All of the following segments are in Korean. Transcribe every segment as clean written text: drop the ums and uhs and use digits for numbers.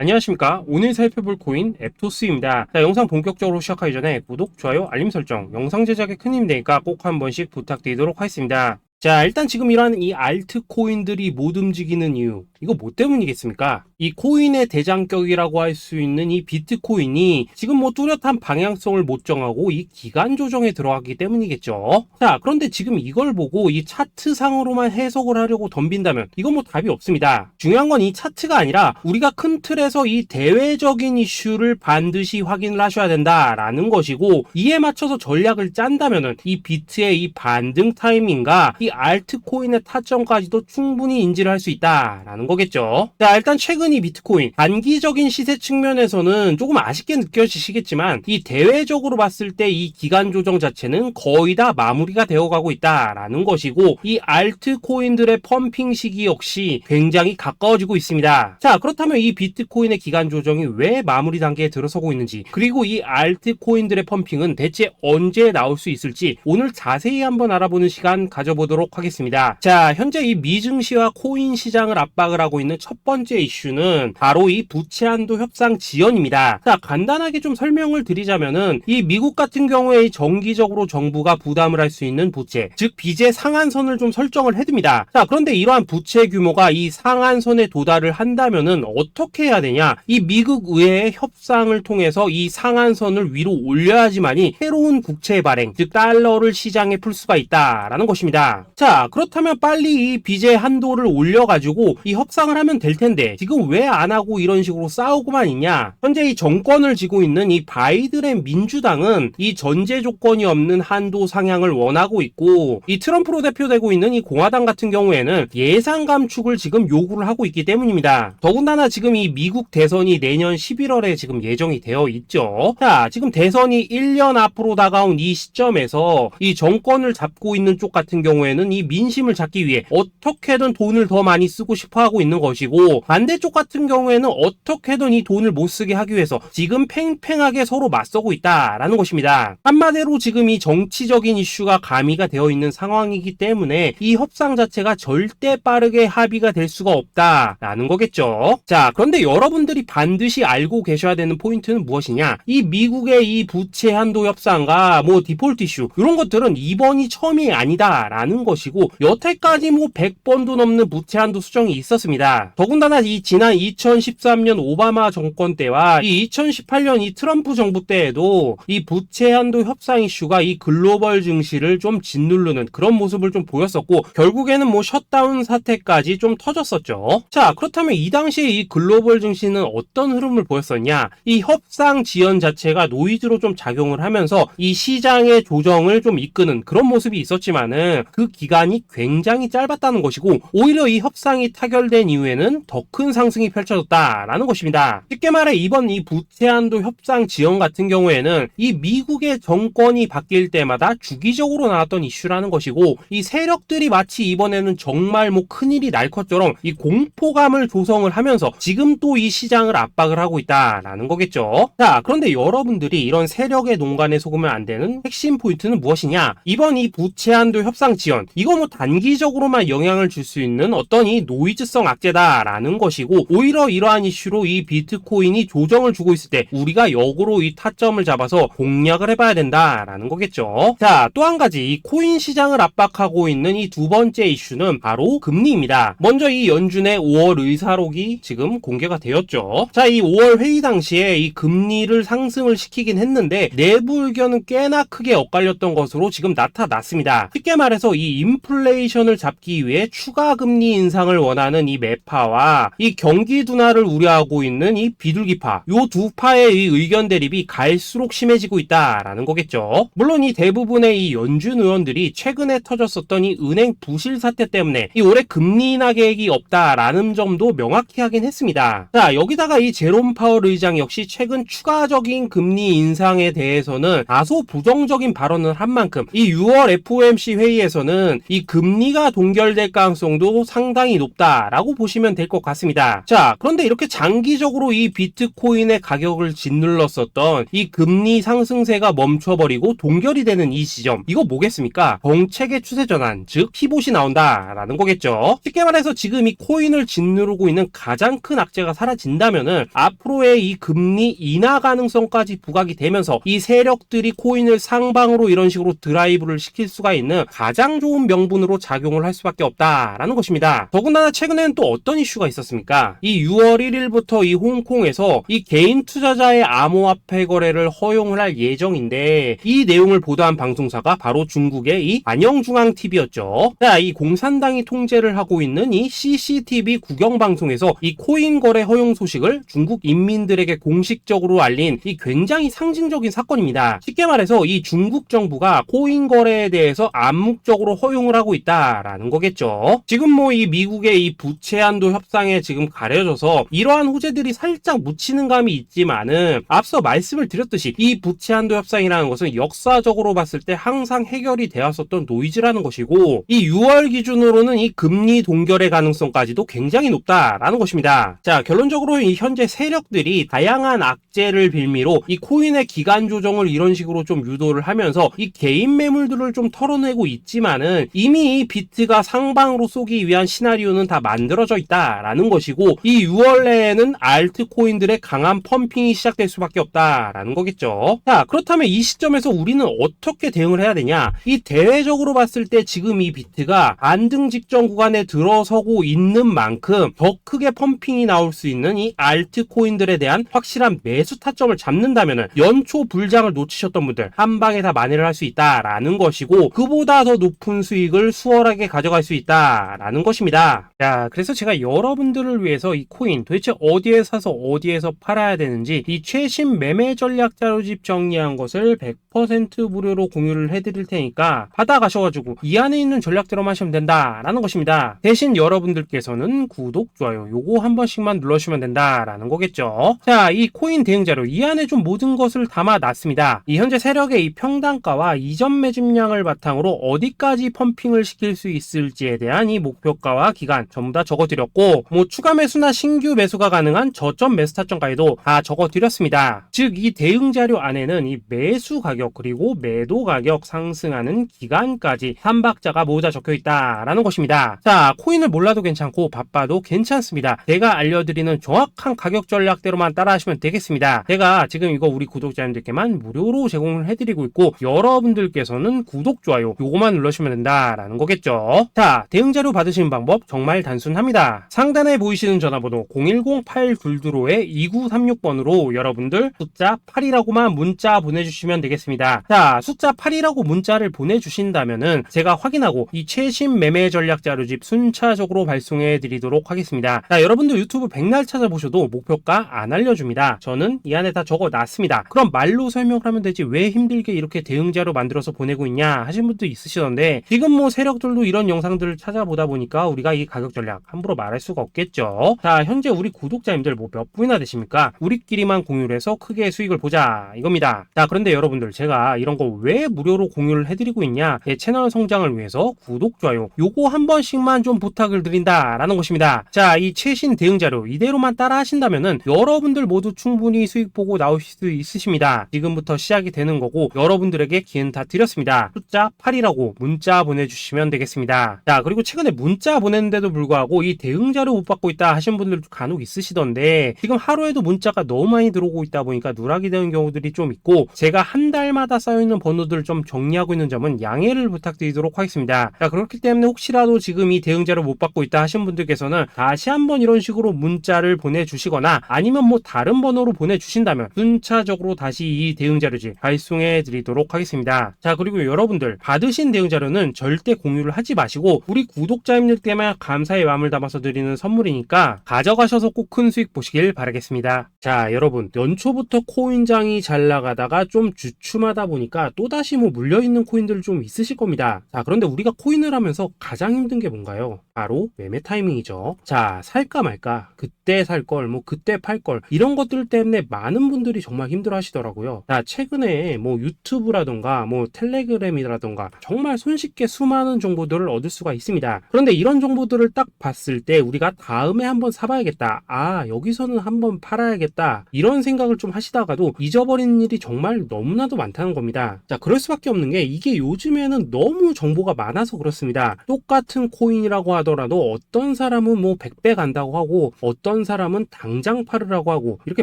안녕하십니까. 오늘 살펴볼 코인 앱토스입니다. 자, 영상 본격적으로 시작하기 전에 구독, 좋아요, 알림 설정, 영상 제작에 큰 힘이 되니까 꼭 한 번씩 부탁드리도록 하겠습니다. 자, 일단 지금 이러한 이 알트코인들이 못 움직이는 이유, 이거 뭐 때문이겠습니까? 이 코인의 대장격이라고 할 수 있는 이 비트코인이 지금 뭐 뚜렷한 방향성을 못 정하고 이 기간 조정에 들어가기 때문이겠죠. 자, 그런데 지금 이걸 보고 이 차트상으로만 해석을 하려고 덤빈다면 이건 뭐 답이 없습니다. 중요한 건 이 차트가 아니라 우리가 큰 틀에서 이 대외적인 이슈를 반드시 확인을 하셔야 된다라는 것이고, 이에 맞춰서 전략을 짠다면은 이 비트의 이 반등 타이밍과 이 알트코인의 타점까지도 충분히 인지를 할 수 있다라는 거겠죠. 자, 일단 최근 이 비트코인 단기적인 시세 측면에서는 조금 아쉽게 느껴지시겠지만 이 대외적으로 봤을 때 이 기간 조정 자체는 거의 다 마무리가 되어가고 있다라는 것이고, 이 알트코인들의 펌핑 시기 역시 굉장히 가까워지고 있습니다. 자, 그렇다면 이 비트코인의 기간 조정이 왜 마무리 단계에 들어서고 있는지, 그리고 이 알트코인들의 펌핑은 대체 언제 나올 수 있을지 오늘 자세히 한번 알아보는 시간 가져보도록 하겠습니다. 자, 현재 이 미증시와 코인 시장을 압박을 하고 있는 첫 번째 이슈는 바로 이 부채 한도 협상 지연입니다. 자, 간단하게 좀 설명을 드리자면은 이 미국 같은 경우에 정기적으로 정부가 부담을 할 수 있는 부채, 즉 빚의 상한선을 좀 설정을 해둡니다. 자, 그런데 이러한 부채 규모가 이 상한선에 도달을 한다면은 어떻게 해야 되냐? 이 미국 의회의 협상을 통해서 이 상한선을 위로 올려야지만이 새로운 국채 발행, 즉 달러를 시장에 풀 수가 있다라는 것입니다. 자, 그렇다면 빨리 이 빚의 한도를 올려가지고 이 협상을 하면 될 텐데 지금 왜 안 하고 이런 식으로 싸우고만 있냐? 현재 이 정권을 쥐고 있는 이 바이든의 민주당은 이 전제 조건이 없는 한도 상향을 원하고 있고, 이 트럼프로 대표되고 있는 이 공화당 같은 경우에는 예산 감축을 지금 요구를 하고 있기 때문입니다. 더군다나 지금 이 미국 대선이 내년 11월에 지금 예정이 되어 있죠. 자, 지금 대선이 1년 앞으로 다가온 이 시점에서 이 정권을 잡고 있는 쪽 같은 경우에는 이 민심을 잡기 위해 어떻게든 돈을 더 많이 쓰고 싶어 하고 있는 것이고, 반대쪽 같은 경우에는 어떻게든 이 돈을 못 쓰게 하기 위해서 지금 팽팽하게 서로 맞서고 있다라는 것입니다. 한마디로 지금 이 정치적인 이슈가 가미가 되어 있는 상황이기 때문에 이 협상 자체가 절대 빠르게 합의가 될 수가 없다라는 거겠죠. 자, 그런데 여러분들이 반드시 알고 계셔야 되는 포인트는 무엇이냐? 이 미국의 이 부채 한도 협상과 뭐 디폴트 이슈, 이런 것들은 이번이 처음이 아니다라는 것이고, 여태까지 뭐 100번도 넘는 부채 한도 수정이 있었습니다. 더군다나 이 지난 2013년 오바마 정권 때와 이 2018년 이 트럼프 정부 때에도 이 부채 한도 협상 이슈가 이 글로벌 증시를 좀 짓누르는 그런 모습을 좀 보였었고, 결국에는 뭐 셧다운 사태까지 좀 터졌었죠. 자, 그렇다면 이 당시에 이 글로벌 증시는 어떤 흐름을 보였었냐? 이 협상 지연 자체가 노이즈로 좀 작용을 하면서 이 시장의 조정을 좀 이끄는 그런 모습이 있었지만은 그 기간이 굉장히 짧았다는 것이고, 오히려 이 협상이 타결된 이후에는 더 큰 상승이 펼쳐졌다라는 것입니다. 쉽게 말해 이번 이 부채 한도 협상 지연 같은 경우에는 이 미국의 정권이 바뀔 때마다 주기적으로 나왔던 이슈라는 것이고, 이 세력들이 마치 이번에는 정말 뭐 큰일이 날 것처럼 이 공포감을 조성을 하면서 지금 또 이 시장을 압박을 하고 있다라는 거겠죠. 자, 그런데 여러분들이 이런 세력의 농간에 속으면 안 되는 핵심 포인트는 무엇이냐? 이번 이 부채 한도 협상 지연, 이거 뭐 단기적으로만 영향을 줄 수 있는 어떤 이 노이즈성 악재다라는 것이고, 오히려 이러한 이슈로 이 비트코인이 조정을 주고 있을 때 우리가 역으로 이 타점을 잡아서 공략을 해봐야 된다라는 거겠죠. 자, 또 한 가지 이 코인 시장을 압박하고 있는 이 두 번째 이슈는 바로 금리입니다. 먼저 이 연준의 5월 의사록이 지금 공개가 되었죠. 자, 이 5월 회의 당시에 이 금리를 상승을 시키긴 했는데 내부 의견은 꽤나 크게 엇갈렸던 것으로 지금 나타났습니다. 쉽게 말해서 이 인플레이션을 잡기 위해 추가 금리 인상을 원하는 이 매파와 이 경기 둔화를 우려하고 있는 이 비둘기파, 요 두 파의 이 의견 대립이 갈수록 심해지고 있다라는 거겠죠. 물론 이 대부분의 이 연준 의원들이 최근에 터졌었던 이 은행 부실 사태 때문에 이 올해 금리 인하 계획이 없다라는 점도 명확히 하긴 했습니다. 자, 여기다가 이 제롬 파월 의장 역시 최근 추가적인 금리 인상에 대해서는 다소 부정적인 발언을 한 만큼 이 6월 FOMC 회의에서는 보면은 이 금리가 동결될 가능성도 상당히 높다라고 보시면 될 것 같습니다. 자, 그런데 이렇게 장기적으로 이 비트코인의 가격을 짓눌렀었던 이 금리 상승세가 멈춰버리고 동결이 되는 이 시점, 이거 뭐겠습니까? 정책의 추세 전환, 즉 피봇이 나온다라는 거겠죠. 쉽게 말해서 지금 이 코인을 짓누르고 있는 가장 큰 악재가 사라진다면은 앞으로의 이 금리 인하 가능성까지 부각이 되면서 이 세력들이 코인을 상방으로 이런 식으로 드라이브를 시킬 수가 있는 가장 좋은 명분으로 작용을 할 수밖에 없다라는 것입니다. 더군다나 최근에는 또 어떤 이슈가 있었습니까? 이 6월 1일부터 이 홍콩에서 이 개인 투자자의 암호화폐 거래를 허용을 할 예정인데, 이 내용을 보도한 방송사가 바로 중국의 이 안영중앙TV였죠. 자, 이 공산당이 통제를 하고 있는 이 CCTV 국영방송에서 이 코인 거래 허용 소식을 중국 인민들에게 공식적으로 알린 이 굉장히 상징적인 사건입니다. 쉽게 말해서 이 중국 정부가 코인 거래에 대해서 암묵적으로 허용을 하고 있다라는 거겠죠. 지금 뭐 이 미국의 이 부채 한도 협상에 지금 가려져서 이러한 호재들이 살짝 묻히는 감이 있지만은, 앞서 말씀을 드렸듯이 이 부채 한도 협상이라는 것은 역사적으로 봤을 때 항상 해결이 되었었던 노이즈라는 것이고, 이 6월 기준으로는 이 금리 동결의 가능성까지도 굉장히 높다라는 것입니다. 자, 결론적으로 이 현재 세력들이 다양한 악재를 빌미로 이 코인의 기간 조정을 이런 식으로 좀 유도를 하면서 이 개인 매물들을 좀 털어내고 있지만은, 이미 이 비트가 상방으로 쏘기 위한 시나리오는 다 만들어져 있다라는 것이고, 이 6월 내에는 알트코인들의 강한 펌핑이 시작될 수밖에 없다라는 거겠죠. 자, 그렇다면 이 시점에서 우리는 어떻게 대응을 해야 되냐? 이 대외적으로 봤을 때 지금 이 비트가 안등 직전 구간에 들어서고 있는 만큼 더 크게 펌핑이 나올 수 있는 이 알트코인들에 대한 확실한 매수 타점을 잡는다면은 연초 불장을 놓치셨던 분들 한 방에 다 만회를 할 수 있다라는 것이고, 그보다 더 높은 수익을 수월하게 가져갈 수 있다라는 것입니다. 자, 그래서 제가 여러분들을 위해서 이 코인 도대체 어디에 사서 어디에서 팔아야 되는지 이 최신 매매 전략 자료집 정리한 것을 100% 무료로 공유를 해드릴 테니까 받아가셔가지고 이 안에 있는 전략대로만 하시면 된다라는 것입니다. 대신 여러분들께서는 구독, 좋아요 요거 한 번씩만 눌러주시면 된다라는 거겠죠. 자, 이 코인 대응 자료 이 안에 좀 모든 것을 담아놨습니다. 이 현재 세력의 이 평단가와 이전 매집량을 바탕으로 어디까지 펌핑을 시킬 수 있을지에 대한 이 목표가와 기간 전부 다 적어드렸고, 뭐 추가 매수나 신규 매수가 가능한 저점 매수 타점까지도 다 적어드렸습니다. 즉 이 대응 자료 안에는 이 매수 가격 그리고 매도 가격 상승하는 기간까지 3박자가 모두 다 적혀있다라는 것입니다. 자, 코인을 몰라도 괜찮고 바빠도 괜찮습니다. 제가 알려드리는 정확한 가격 전략대로만 따라하시면 되겠습니다. 제가 지금 이거 우리 구독자님들께만 무료로 제공을 해드리고 있고, 여러분들께서는 구독, 좋아요 요거만 눌러주시면 된다라는 거겠죠. 자, 대응 자료 받으시는 방법 정말 단순합니다. 상단에 보이시는 전화번호 010-822-2936번으로 여러분들 숫자 8이라고만 문자 보내주시면 되겠습니다. 자, 숫자 8이라고 문자를 보내주신다면은 제가 확인하고 이 최신 매매 전략 자료집 순차적으로 발송해 드리도록 하겠습니다. 자, 여러분들 유튜브 백날 찾아보셔도 목표가 안 알려줍니다. 저는 이 안에 다 적어놨습니다. 그럼 말로 설명을 하면 되지 왜 힘들게 이렇게 대응 자료 만들어서 보내고 있냐 하신 분도 있으시던데, 지금 뭐 세력들도 이런 영상들을 찾아보다 보니까 우리가 이 가격 전략 함부로 말할 수가 없겠죠. 자, 현재 우리 구독자님들 뭐 몇 분이나 되십니까? 우리끼리만 공유를 해서 크게 수익을 보자 이겁니다. 자, 그런데 여러분들 제가 이런 거 왜 무료로 공유를 해드리고 있냐? 제 채널 성장을 위해서 구독, 좋아요 요거 한 번씩만 좀 부탁을 드린다라는 것입니다. 자, 이 최신 대응 자료 이대로만 따라 하신다면은 여러분들 모두 충분히 수익 보고 나오실 수 있으십니다. 지금부터 시작이 되는 거고, 여러분들에게 기회는 다 드렸습니다. 숫자 8이라고 문자 보내주시면 되겠습니다. 자, 그리고 최근에 문자 보냈는데도 불구하고 이 대응 자료 못 받고 있다 하신 분들도 간혹 있으시던데, 지금 하루에도 문자가 너무 많이 들어오고 있다 보니까 누락이 되는 경우들이 좀 있고, 제가 한 달마다 쌓여있는 번호들을 좀 정리하고 있는 점은 양해를 부탁드리도록 하겠습니다. 자, 그렇기 때문에 혹시라도 지금 이 대응 자료 못 받고 있다 하신 분들께서는 다시 한번 이런 식으로 문자를 보내주시거나 아니면 뭐 다른 번호로 보내주신다면 순차적으로 다시 이 대응 자료집 발송해 드리도록 하겠습니다. 자, 그리고 여러분들 받으신 대응 자료는 절대 공유를 하지 마시고 우리 구독자님들께만 감사의 마음을 담아서 드리는 선물이니까 가져가셔서 꼭 큰 수익 보시길 바라겠습니다. 자, 여러분 연초부터 코인장이 잘 나가다가 좀 주춤 주춤하다 보니까 또다시 뭐 물려있는 코인들 좀 있으실 겁니다. 자, 그런데 우리가 코인을 하면서 가장 힘든 게 뭔가요? 바로 매매 타이밍이죠. 자, 살까 말까, 그때 살 걸, 뭐 그때 팔 걸, 이런 것들 때문에 많은 분들이 정말 힘들어 하시더라고요. 자, 최근에 뭐 유튜브라던가 뭐 텔레그램이라던가 정말 손쉽게 수많은 정보들을 얻을 수가 있습니다. 그런데 이런 정보들을 딱 봤을 때 우리가 다음에 한번 사봐야겠다, 아 여기서는 한번 팔아야겠다, 이런 생각을 좀 하시다가도 잊어버리는 일이 정말 너무나도 많다는 겁니다. 자, 그럴 수밖에 없는 게 이게 요즘에는 너무 정보가 많아서 그렇습니다. 똑같은 코인이라고 하더라도 어떤 사람은 뭐 100배 간다고 하고 어떤 사람은 당장 팔으라고 하고, 이렇게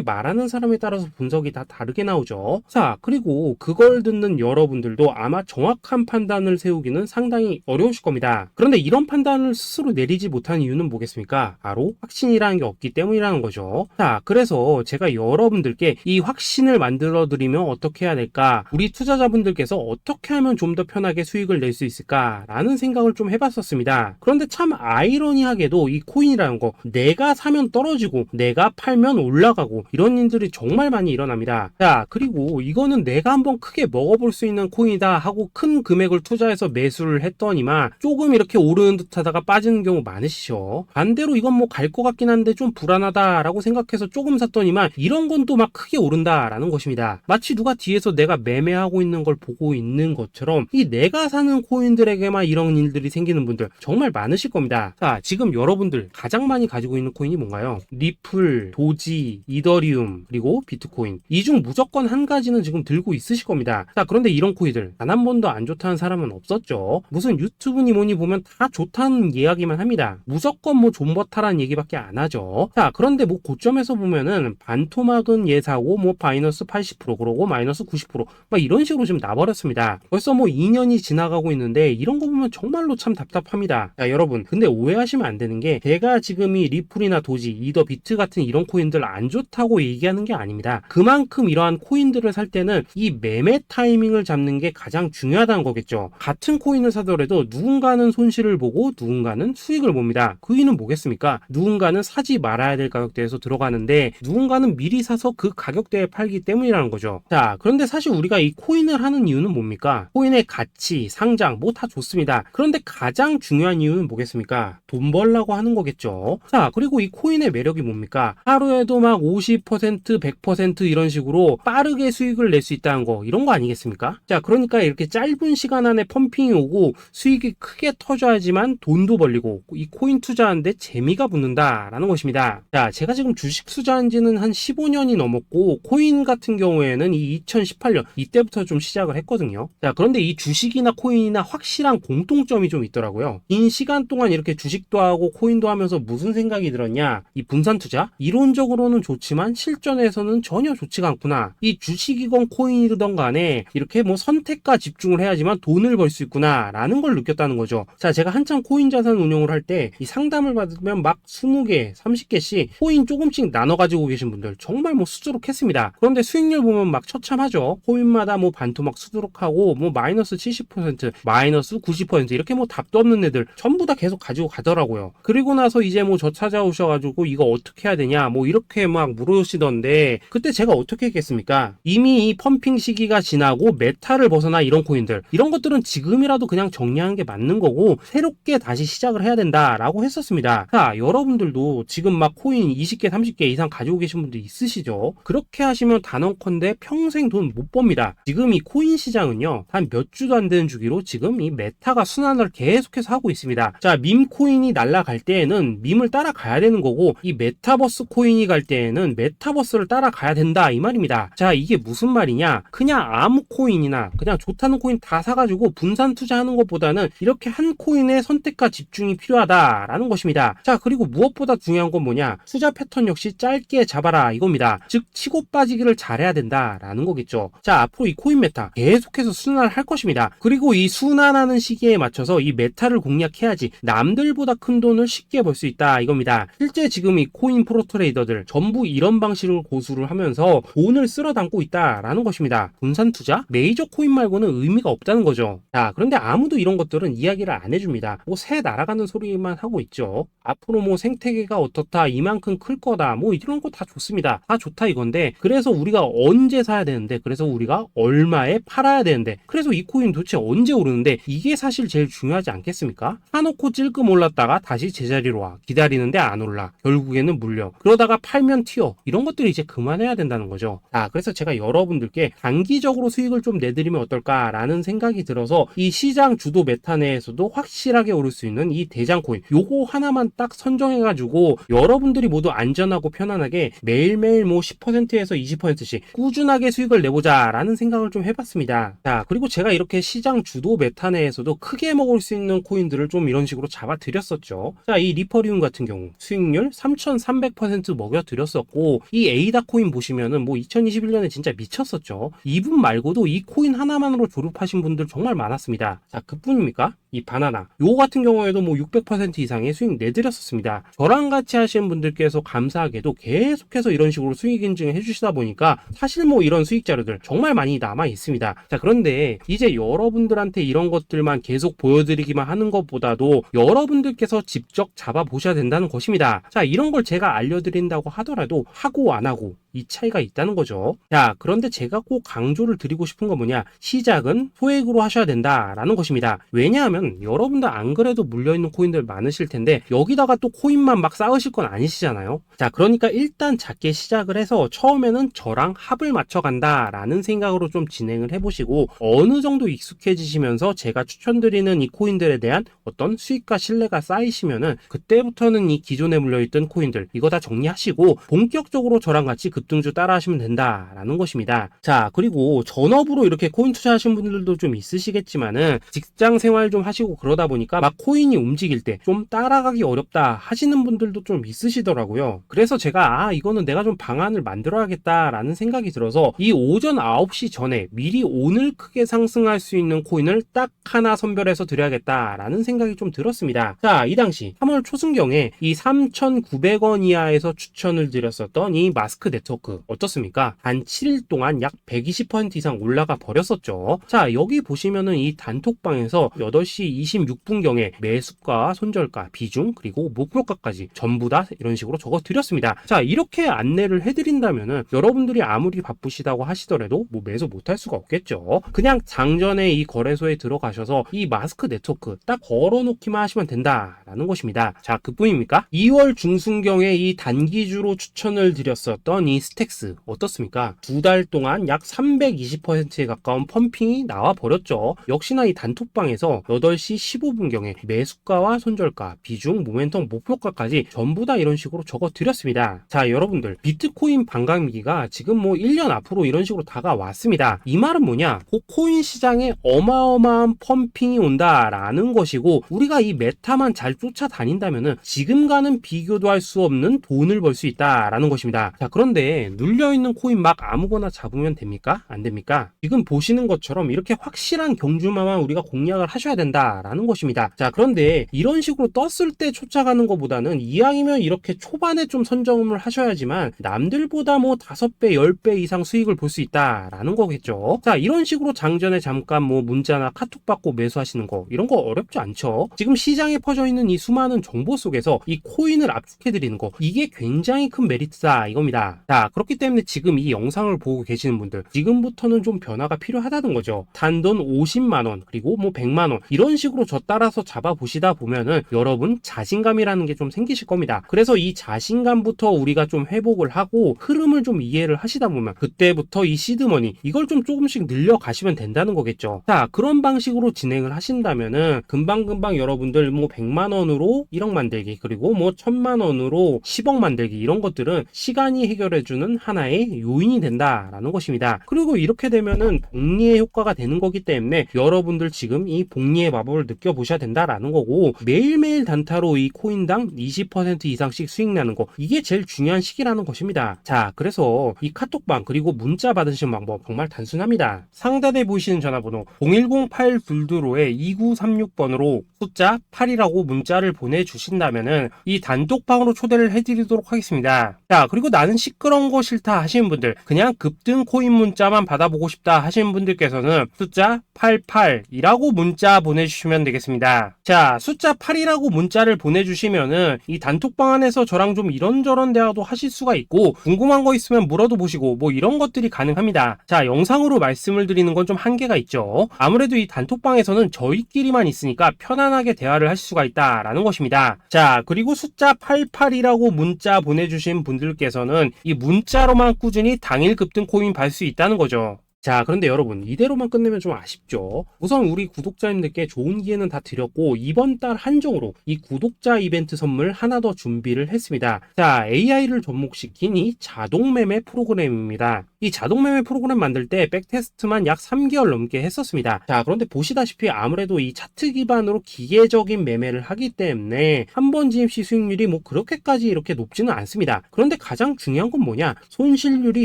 말하는 사람에 따라서 분석이 다 다르게 나오죠. 자, 그리고 그걸 듣는 여러분들도 아마 정확한 판단을 세우기는 상당히 어려우실 겁니다. 그런데 이런 판단을 스스로 내리지 못한 이유는 뭐겠습니까? 바로 확신이라는 게 없기 때문이라는 거죠. 자, 그래서 제가 여러분들께 이 확신을 만들어 드리면 어떻게 해야 될까, 우리 투자자분들께서 어떻게 하면 좀 더 편하게 수익을 낼 수 있을까 라는 생각을 좀 해봤었습니다. 그런데 참 아이러니하게도 이 코인이라는 거, 내가 사면 떨어지고 내가 팔면 올라가고 이런 일들이 정말 많이 일어납니다. 자, 그리고 이거는 내가 한번 크게 먹어볼 수 있는 코인이다 하고 큰 금액을 투자해서 매수를 했더니만 조금 이렇게 오르는 듯 하다가 빠지는 경우 많으시죠. 반대로 이건 뭐 갈 것 같긴 한데 좀 불안하다 라고 생각해서 조금 샀더니만 이런 건 또 막 크게 오른다 라는 것입니다. 마치 누가 뒤에서 내가 매매하고 있는 걸 보고 있는 것처럼 이 내가 사는 코인들에게만 이런 일들이 생기는 분들 정말 많으실 겁니다. 자, 지금 여러분들 가장 많이 가지고 있는 코인이 뭔가요? 리플, 도지, 이더리움, 그리고 비트코인. 이 중 무조건 한 가지는 지금 들고 있으실 겁니다. 자, 그런데 이런 코인들 단 한 번도 안 좋다는 사람은 없었죠. 무슨 유튜브니 뭐니 보면 다 좋다는 이야기만 합니다. 무조건 뭐 존버타라는 얘기밖에 안 하죠. 자, 그런데 뭐 고점에서 보면은 반토막은 예사고 뭐 마이너스 80% 그러고 마이너스 90%막 이런 식으로 지금 나버렸습니다. 벌써 뭐 2년이 지나가고 있는데 이런 거 보면 정말로 참 답답합니다. 자, 여러분, 근데 오해하시면 안 되는 게 제가 지금 이 리플이나 도지, 이더, 비트 같은 이런 코인들 안 좋다고 얘기하는 게 아닙니다. 그만큼 이러한 코인들을 살 때는 이 매매 타이밍을 잡는 게 가장 중요하다는 거겠죠. 같은 코인을 사더라도 누군가는 손실을 보고 누군가는 수익을 봅니다. 그 이유는 뭐겠습니까? 누군가는 사지 말아야 될 가격대에서 들어가는데 누군가는 미리 사서 그 가격대에 팔기 때문이라는 거죠. 자, 그런데 사실 우리가 이 코인을 하는 이유는 뭡니까? 코인의 가치, 상장 뭐 다 좋습니다. 그런데 가장 중요한 이유는 뭐겠습니까? 돈 벌라고 하는 거겠죠. 자, 그리고 이 코인의 매력이 뭡니까? 하루에도 막 50%, 100% 이런 식으로 빠르게 수익을 낼 수 있다는 거, 이런 거 아니겠습니까? 자, 그러니까 이렇게 짧은 시간 안에 펌핑이 오고 수익이 크게 터져야지만 돈도 벌리고 이 코인 투자하는데 재미가 붙는다라는 것입니다. 자, 제가 지금 주식 투자한 지는 한 15년이 넘었고 코인 같은 경우에는 이 2018년 이때부터 좀 시작을 했거든요. 자, 그런데 이 주식이나 코인이나 확실한 공통점이 좀 있더라고요. 긴 시간 동안 이렇게 주식도 하고 코인도 하면서 무슨 생각이 들었냐? 이 분산 투자? 이론적으로는 좋지만 실전에서는 전혀 좋지가 않구나. 이 주식이건 코인이든 간에 이렇게 뭐 선택과 집중을 해야지만 돈을 벌 수 있구나 라는 걸 느꼈다는 거죠. 자, 제가 한참 코인 자산 운용을 할 때 이 상담을 받으면 막 20개, 30개씩 코인 조금씩 나눠 가지고 계신 분들 정말 뭐 수두룩했습니다. 그런데 수익률 보면 막 처참하죠. 코인마다 뭐 반토막 수두룩하고 뭐 마이너스 70%, 마이너스 90% 이렇게 뭐 답도 없는 애들 전부 다 계속 가지고 가더라고요. 그리고 나서 이제 뭐 저 찾아오셔가지고 이거 어떻게 해야 되냐 뭐 이렇게 막 물으시던데 그때 제가 어떻게 했겠습니까? 이미 이 펌핑 시기가 지나고 메타를 벗어나 이런 코인들, 이런 것들은 지금이라도 그냥 정리하는 게 맞는 거고 새롭게 다시 시작을 해야 된다라고 했었습니다. 자, 여러분들도 지금 막 코인 20개, 30개 이상 가지고 계신 분들 있으시죠? 그렇게 하시면 단언컨대 평생 돈 못 법니다. 지금 이 코인 시장은요, 한 몇 주도 안 되는 주기로 지금 이 메타가 순환을 계속해서 하고 있습니다. 자, 밈 코인이 날아갈 때에는 밈을 따라가야 되는 거고 이 메타버스 코인이 갈 때에는 메타버스를 따라가야 된다 이 말입니다. 자, 이게 무슨 말이냐? 그냥 아무 코인이나 그냥 좋다는 코인 다 사가지고 분산 투자하는 것보다는 이렇게 한 코인에 선택과 집중이 필요하다라는 것입니다. 자, 그리고 무엇보다 중요한 건 뭐냐? 투자 패턴 역시 짧게 잡아라 이겁니다. 즉 치고 빠지기를 잘해야 된다라는 거겠죠. 자, 앞으로 이 코인 메타 계속해서 순환을 할 것입니다. 그리고 이 순환하는 시기에 맞춰서 이 메타를 공략해야지 남들보다 큰 돈을 쉽게 벌 수 있다 이겁니다. 실제 지금 이 코인 프로 트레이더들 전부 이런 방식으로 고수를 하면서 돈을 쓸어 담고 있다라는 것입니다. 분산 투자? 메이저 코인 말고는 의미가 없다는 거죠. 자, 그런데 아무도 이런 것들은 이야기를 안 해줍니다. 뭐 새 날아가는 소리만 하고 있죠. 앞으로 뭐 생태계가 어떻다, 이만큼 클 거다, 뭐 이런 거 다 좋습니다. 다 좋다 이건데 그래서 우리가 언제 사야 되는데, 그래서 우리가 우리가 얼마에 팔아야 되는데, 그래서 이 코인 도대체 언제 오르는데, 이게 사실 제일 중요하지 않겠습니까? 사놓고 찔끔 올랐다가 다시 제자리로 와, 기다리는데 안 올라, 결국에는 물려, 그러다가 팔면 튀어, 이런 것들이 이제 그만해야 된다는 거죠. 그래서 제가 여러분들께 단기적으로 수익을 좀 내드리면 어떨까라는 생각이 들어서 이 시장 주도 메타 내에서도 확실하게 오를 수 있는 이 대장 코인, 요거 하나만 딱 선정해가지고 여러분들이 모두 안전하고 편안하게 매일매일 뭐 10%에서 20%씩 꾸준하게 수익을 내보자 라는 생각을 좀 해봤습니다. 자, 그리고 제가 이렇게 시장 주도 메타 내에서도 크게 먹을 수 있는 코인들을 좀 이런 식으로 잡아드렸었죠. 자, 이 리퍼리움 같은 경우 수익률 3300% 먹여드렸었고, 이 에이다 코인 보시면은 뭐 2021년에 진짜 미쳤었죠. 이분 말고도 이 코인 하나만으로 졸업하신 분들 정말 많았습니다. 자, 그뿐입니까? 이 바나나 요 같은 경우에도 뭐 600% 이상의 수익 내드렸었습니다. 저랑 같이 하시는 분들께서 감사하게도 계속해서 이런 식으로 수익 인증을 해주시다 보니까 사실 뭐 이런 수익 자료들 정말 많이 남아 있습니다. 자, 그런데 이제 여러분들한테 이런 것들만 계속 보여드리기만 하는 것보다도 여러분들께서 직접 잡아보셔야 된다는 것입니다. 자, 이런 걸 제가 알려드린다고 하더라도 하고 안 하고 이 차이가 있다는 거죠. 자, 그런데 제가 꼭 강조를 드리고 싶은 건 뭐냐, 시작은 소액으로 하셔야 된다라는 것입니다. 왜냐하면 여러분들 안 그래도 물려있는 코인들 많으실 텐데 여기다가 또 코인만 막 쌓으실 건 아니시잖아요. 자, 그러니까 일단 작게 시작을 해서 처음에는 저랑 합을 맞춰간다 라는 생각으로 좀 진행을 해보시고, 어느 정도 익숙해지시면서 제가 추천드리는 이 코인들에 대한 어떤 수익과 신뢰가 쌓이시면은 그때부터는 이 기존에 물려있던 코인들 이거 다 정리하시고 본격적으로 저랑 같이 급등주 따라 하시면 된다라는 것입니다. 자, 그리고 전업으로 이렇게 코인 투자하신 분들도 좀 있으시겠지만은 직장 생활 좀 하시고 그러다 보니까 막 코인이 움직일 때 좀 따라가기 어렵다 하시는 분들도 좀 있으시더라고요. 그래서 제가 이거는 내가 좀 방안을 만들어야겠다라는 생각이 들어서 이 오전 9시 전에 미리 오늘 크게 상승할 수 있는 코인을 딱 하나 선별해서 드려야겠다라는 생각이 좀 들었습니다. 자, 이 당시 3월 초순경에 이 3,900원 이하에서 추천을 드렸었던 이 마스크 네트워크 어떻습니까? 단 7일 동안 약 120% 이상 올라가 버렸었죠. 자, 여기 보시면은 이 단톡방에서 8시 26분경에 매수가, 손절가, 비중, 그리고 목표가까지 전부 다 이런 식으로 적어 드렸습니다. 자, 이렇게 안내를 해드린다면은 여러분들이 아무리 바쁘시다고 하시더라도 뭐 매수 못할 수가 없겠죠. 그냥 장전에 이 거래소에 들어가셔서 이 마스크 네트워크 딱 걸어놓기만 하시면 된다라는 것입니다. 자, 그뿐입니까? 2월 중순경에 이 단기주로 추천을 드렸었던 이 스택스 어떻습니까? 2달 동안 약 320%에 가까운 펌핑이 나와 버렸죠. 역시나 이 단톡방에서 8시 15분경에 매수가와 손절가, 비중, 모멘텀, 목표가까지 전부 다 이런 식으로 적어 드렸습니다. 자, 여러분들 비트코인 반감기가 지금 뭐 1년 앞으로 이런 식으로 다가왔습니다. 이 말은 뭐냐? 코인 시장에 어마어마한 펌핑이 온다라는 것이고, 우리가 이 메타만 잘 쫓아다닌다면은 지금과는 비교도 할 수 없는 돈을 벌 수 있다라는 것입니다. 자, 그런데 눌려있는 코인 막 아무거나 잡으면 됩니까? 안 됩니까? 지금 보시는 것처럼 이렇게 확실한 경주마만 우리가 공략을 하셔야 된다라는 것입니다. 자, 그런데 이런 식으로 떴을 때 쫓아가는 것보다는 이왕이면 이렇게 초반에 좀 선점을 하셔야지만 남들보다 뭐 5배, 10배 이상 수익을 볼 수 있다라는 거겠죠. 자, 이런 식으로 장전에 잠깐 뭐 문자나 카톡 받고 매수하시는 거 이런 거 어렵지 않죠. 지금 시장에 퍼져 있는 이 수많은 정보 속에서 이 코인을 압축해드리는 거, 이게 굉장히 큰 메리트다 이겁니다. 자, 그렇기 때문에 지금 이 영상을 보고 계시는 분들 지금부터는 좀 변화가 필요하다는 거죠. 단돈 50만원 그리고 뭐 100만원 이런 식으로 저 따라서 잡아보시다 보면은 여러분 자신감이라는 게 좀 생기실 겁니다. 그래서 이 자신감부터 우리가 좀 회복을 하고 흐름을 좀 이해를 하시다 보면 그때부터 이 시드머니 이걸 좀 조금씩 늘려가시면 된다는 거겠죠. 자, 그런 방식으로 진행을 하신다면은 금방금방 여러분들 뭐 100만원으로 1억 만들기, 그리고 뭐 1000만원으로 10억 만들기, 이런 것들은 시간이 해결해주는 하나의 요인이 된다라는 것입니다. 그리고 이렇게 되면은 복리의 효과가 되는 거기 때문에 여러분들 지금 이 복리의 마법을 느껴보셔야 된다라는 거고, 매일매일 단타로 이 코인당 20% 이상씩 수익 나는 거, 이게 제일 중요한 시기라는 것입니다. 자, 그래서 이 카톡방 그리고 문자 받으시는 방법 정말 단순합니다. 상단에 보이시는 전화번호 010-822-2936번으로 숫자 8이라고 문자를 보내주신다면은 이 단톡방으로 초대를 해드리도록 하겠습니다. 자, 그리고 나는 시끄러 이런 거 싫다 하시는 분들, 그냥 급등 코인 문자만 받아보고 싶다 하시는 분들께서는 숫자 88이라고 문자 보내주시면 되겠습니다. 자, 숫자 8이라고 문자를 보내주시면은 이 단톡방 안에서 저랑 좀 이런저런 대화도 하실 수가 있고, 궁금한 거 있으면 물어도 보시고 뭐 이런 것들이 가능합니다. 자, 영상으로 말씀을 드리는 건 좀 한계가 있죠. 아무래도 이 단톡방에서는 저희끼리만 있으니까 편안하게 대화를 할 수가 있다라는 것입니다. 자, 그리고 숫자 88이라고 문자 보내주신 분들께서는 이 문자로만 꾸준히 당일 급등 코인 받을 수 있다는 거죠. 자, 그런데 여러분, 이대로만 끝내면 좀 아쉽죠. 우선 우리 구독자님들께 좋은 기회는 다 드렸고, 이번 달 한정으로 이 구독자 이벤트 선물 하나 더 준비를 했습니다. 자, AI를 접목시킨 이 자동매매 프로그램입니다. 이 자동매매 프로그램 만들 때 백테스트만 약 3개월 넘게 했었습니다. 자, 그런데 보시다시피 아무래도 이 차트 기반으로 기계적인 매매를 하기 때문에 한 번 진입 시 수익률이 뭐 그렇게까지 이렇게 높지는 않습니다. 그런데 가장 중요한 건 뭐냐? 손실률이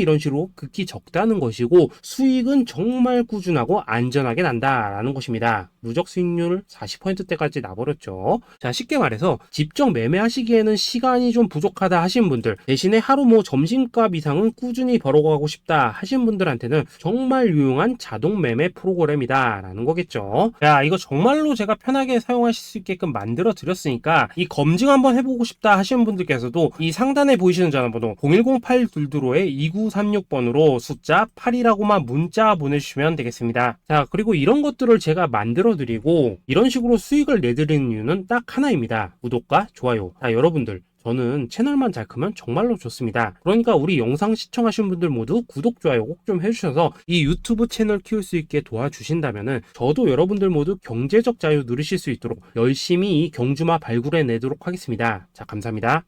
이런 식으로 극히 적다는 것이고, 수익은 정말 꾸준하고 안전하게 난다라는 것입니다. 누적 수익률 40%대까지 나버렸죠. 자, 쉽게 말해서 직접 매매하시기에는 시간이 좀 부족하다 하시는 분들, 대신에 하루 뭐 점심값 이상은 꾸준히 벌어가고 싶다 하시는 분들한테는 정말 유용한 자동 매매 프로그램이다라는 거겠죠. 자, 이거 정말로 제가 편하게 사용하실 수 있게끔 만들어 드렸으니까 이 검증 한번 해보고 싶다 하시는 분들께서도 이 상단에 보이시는 전화번호 010-8222-2936번으로 숫자 8이라고만 문자 보내주시면 되겠습니다. 자, 그리고 이런 것들을 제가 만들어 드리고 이런 식으로 수익을 내드리는 이유는 딱 하나입니다. 구독과 좋아요. 자, 여러분들, 저는 채널만 잘 크면 정말로 좋습니다. 그러니까 우리 영상 시청하신 분들 모두 구독, 좋아요 꼭 좀 해주셔서 이 유튜브 채널 키울 수 있게 도와주신다면은 저도 여러분들 모두 경제적 자유 누리실 수 있도록 열심히 이 경주마 발굴해 내도록 하겠습니다. 자, 감사합니다.